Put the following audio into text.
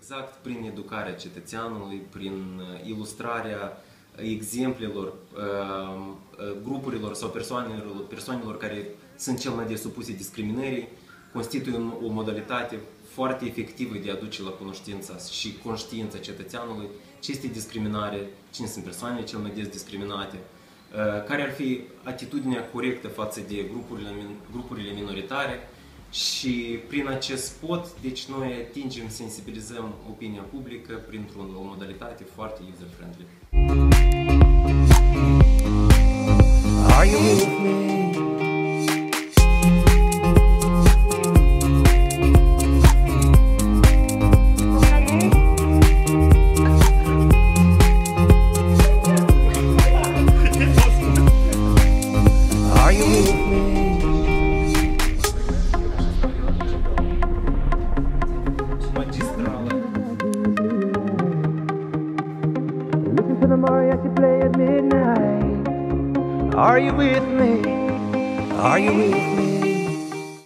Exact prin educarea cetățeanului, prin ilustrarea exemplelor grupurilor sau persoanelor care sunt cel mai des supuse discriminării, constituie o modalitate foarte efectivă de a duce la cunoștința și conștiința cetățeanului ce este discriminare, cine sunt persoanele cel mai des discriminate, care ar fi atitudinea corectă față de grupurile minoritare și prin acest spot, deci noi atingem, sensibilizăm opinia publică printr-o modalitate foarte user-friendly. Are you with me? Are you with me? Magistrală. Listen to the mariachi play at midnight. Are you with me? Are you with me?